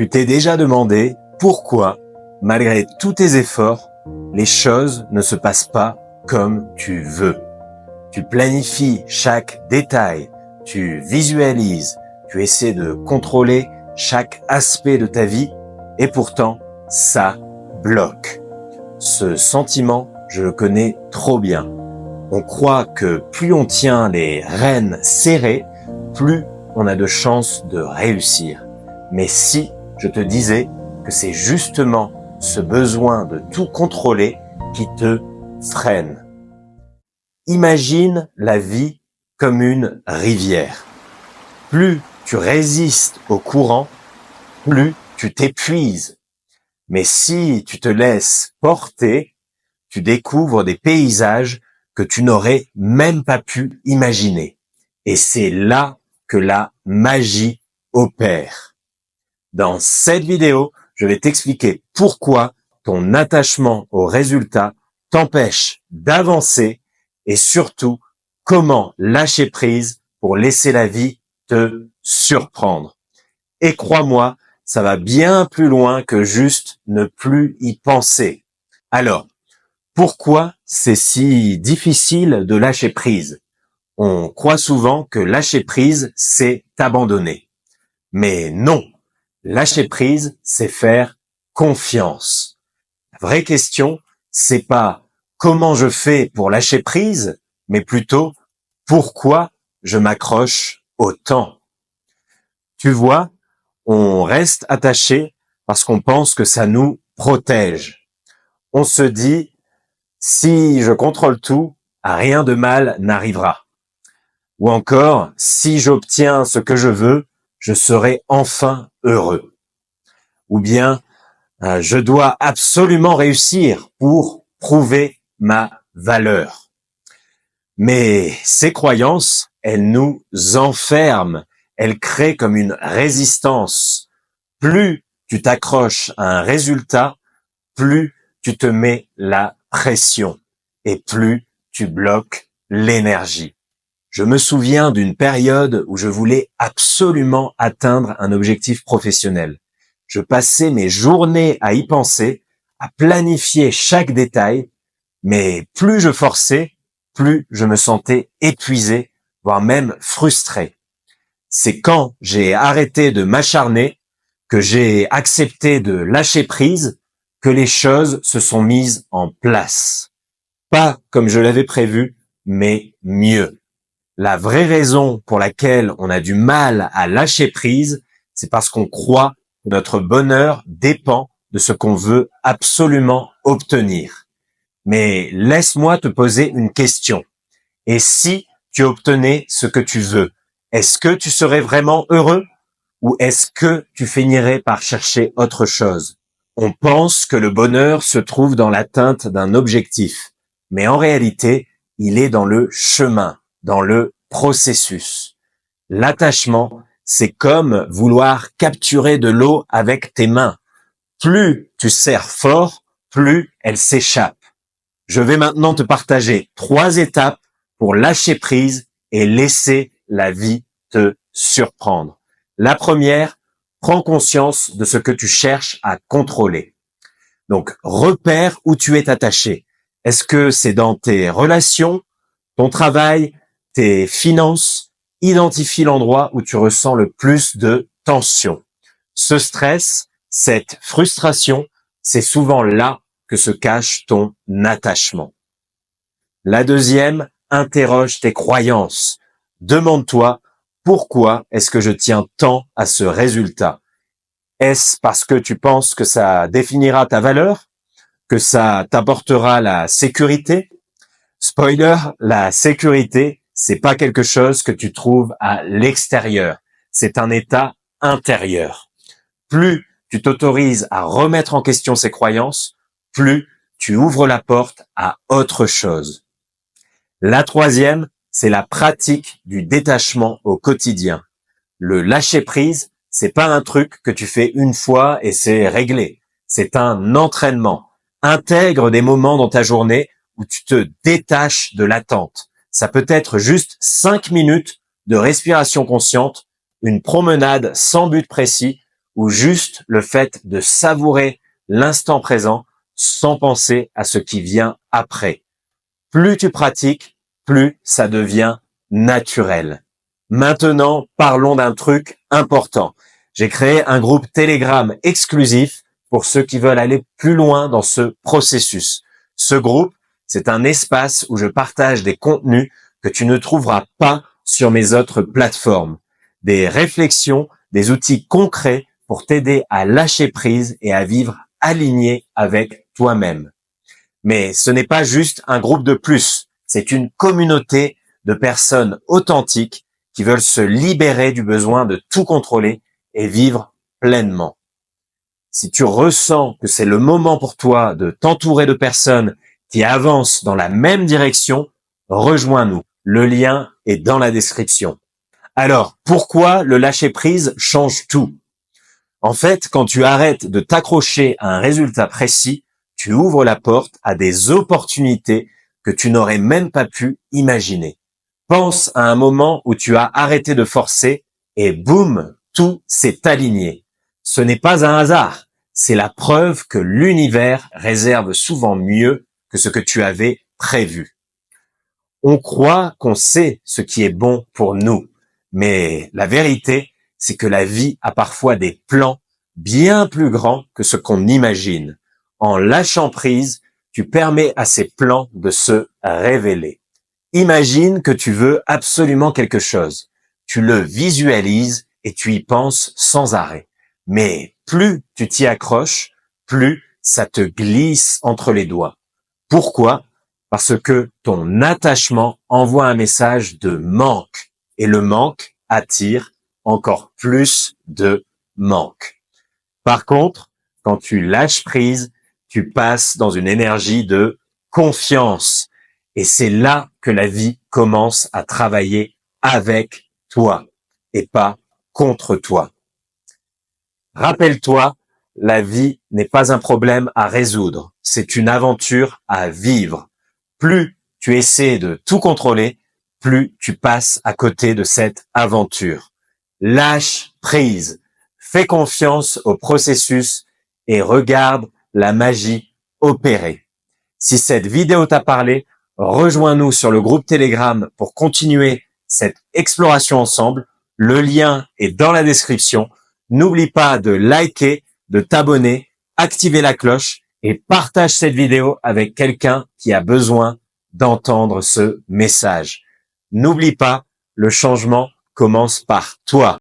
Tu t'es déjà demandé pourquoi, malgré tous tes efforts, les choses ne se passent pas comme tu veux. Tu planifies chaque détail, tu visualises, tu essaies de contrôler chaque aspect de ta vie et pourtant, ça bloque. Ce sentiment, je le connais trop bien. On croit que plus on tient les rênes serrées, plus on a de chances de réussir. Mais si je te disais que c'est justement ce besoin de tout contrôler qui te freine. Imagine la vie comme une rivière. Plus tu résistes au courant, plus tu t'épuises. Mais si tu te laisses porter, tu découvres des paysages que tu n'aurais même pas pu imaginer. Et c'est là que la magie opère. Dans cette vidéo, je vais t'expliquer pourquoi ton attachement au résultat t'empêche d'avancer et surtout comment lâcher prise pour laisser la vie te surprendre. Et crois-moi, ça va bien plus loin que juste ne plus y penser. Alors, pourquoi c'est si difficile de lâcher prise? On croit souvent que lâcher prise, c'est abandonner. Mais non, lâcher prise, c'est faire confiance. La vraie question, c'est pas comment je fais pour lâcher prise, mais plutôt pourquoi je m'accroche autant. Tu vois, on reste attaché parce qu'on pense que ça nous protège. On se dit, si je contrôle tout, rien de mal n'arrivera. Ou encore, si j'obtiens ce que je veux, je serai enfin heureux. Ou bien, je dois absolument réussir pour prouver ma valeur. Mais ces croyances, elles nous enferment, elles créent comme une résistance. Plus tu t'accroches à un résultat, plus tu te mets la pression et plus tu bloques l'énergie. Je me souviens d'une période où je voulais absolument atteindre un objectif professionnel. Je passais mes journées à y penser, à planifier chaque détail, mais plus je forçais, plus je me sentais épuisé, voire même frustré. C'est quand j'ai arrêté de m'acharner, que j'ai accepté de lâcher prise, que les choses se sont mises en place. Pas comme je l'avais prévu, mais mieux. La vraie raison pour laquelle on a du mal à lâcher prise, c'est parce qu'on croit que notre bonheur dépend de ce qu'on veut absolument obtenir. Mais laisse-moi te poser une question. Et si tu obtenais ce que tu veux, est-ce que tu serais vraiment heureux ou est-ce que tu finirais par chercher autre chose? On pense que le bonheur se trouve dans l'atteinte d'un objectif, mais en réalité, il est dans le chemin, dans le processus. L'attachement, c'est comme vouloir capturer de l'eau avec tes mains. Plus tu serres fort, plus elle s'échappe. Je vais maintenant te partager 3 étapes pour lâcher prise et laisser la vie te surprendre. La première, prends conscience de ce que tu cherches à contrôler. Donc, repère où tu es attaché. Est-ce que c'est dans tes relations, ton travail, tes finances? Identifie l'endroit où tu ressens le plus de tension. Ce stress, cette frustration, c'est souvent là que se cache ton attachement. La deuxième, interroge tes croyances. Demande-toi, pourquoi est-ce que je tiens tant à ce résultat? Est-ce parce que tu penses que ça définira ta valeur? Que ça t'apportera la sécurité? Spoiler, la sécurité, c'est pas quelque chose que tu trouves à l'extérieur. C'est un état intérieur. Plus tu t'autorises à remettre en question ces croyances, plus tu ouvres la porte à autre chose. La troisième, c'est la pratique du détachement au quotidien. Le lâcher prise, c'est pas un truc que tu fais une fois et c'est réglé. C'est un entraînement. Intègre des moments dans ta journée où tu te détaches de l'attente. Ça peut être juste 5 minutes de respiration consciente, une promenade sans but précis, ou juste le fait de savourer l'instant présent sans penser à ce qui vient après. Plus tu pratiques, plus ça devient naturel. Maintenant, parlons d'un truc important. J'ai créé un groupe Telegram exclusif pour ceux qui veulent aller plus loin dans ce processus. Ce groupe, c'est un espace où je partage des contenus que tu ne trouveras pas sur mes autres plateformes. Des réflexions, des outils concrets pour t'aider à lâcher prise et à vivre aligné avec toi-même. Mais ce n'est pas juste un groupe de plus, c'est une communauté de personnes authentiques qui veulent se libérer du besoin de tout contrôler et vivre pleinement. Si tu ressens que c'est le moment pour toi de t'entourer de personnes qui avancent dans la même direction, rejoins-nous. Le lien est dans la description. Alors, pourquoi le lâcher-prise change tout? En fait, quand tu arrêtes de t'accrocher à un résultat précis, tu ouvres la porte à des opportunités que tu n'aurais même pas pu imaginer. Pense à un moment où tu as arrêté de forcer et boum, tout s'est aligné. Ce n'est pas un hasard, c'est la preuve que l'univers réserve souvent mieux que ce que tu avais prévu. On croit qu'on sait ce qui est bon pour nous, mais la vérité, c'est que la vie a parfois des plans bien plus grands que ce qu'on imagine. En lâchant prise, tu permets à ces plans de se révéler. Imagine que tu veux absolument quelque chose. Tu le visualises et tu y penses sans arrêt. Mais plus tu t'y accroches, plus ça te glisse entre les doigts. Pourquoi? Parce que ton attachement envoie un message de manque. Et le manque attire encore plus de manque. Par contre, quand tu lâches prise, tu passes dans une énergie de confiance. Et c'est là que la vie commence à travailler avec toi et pas contre toi. Rappelle-toi, la vie n'est pas un problème à résoudre, c'est une aventure à vivre. Plus tu essaies de tout contrôler, plus tu passes à côté de cette aventure. Lâche prise, fais confiance au processus et regarde la magie opérer. Si cette vidéo t'a parlé, rejoins-nous sur le groupe Telegram pour continuer cette exploration ensemble. Le lien est dans la description. N'oublie pas de liker, de t'abonner, activer la cloche et partage cette vidéo avec quelqu'un qui a besoin d'entendre ce message. N'oublie pas, le changement commence par toi.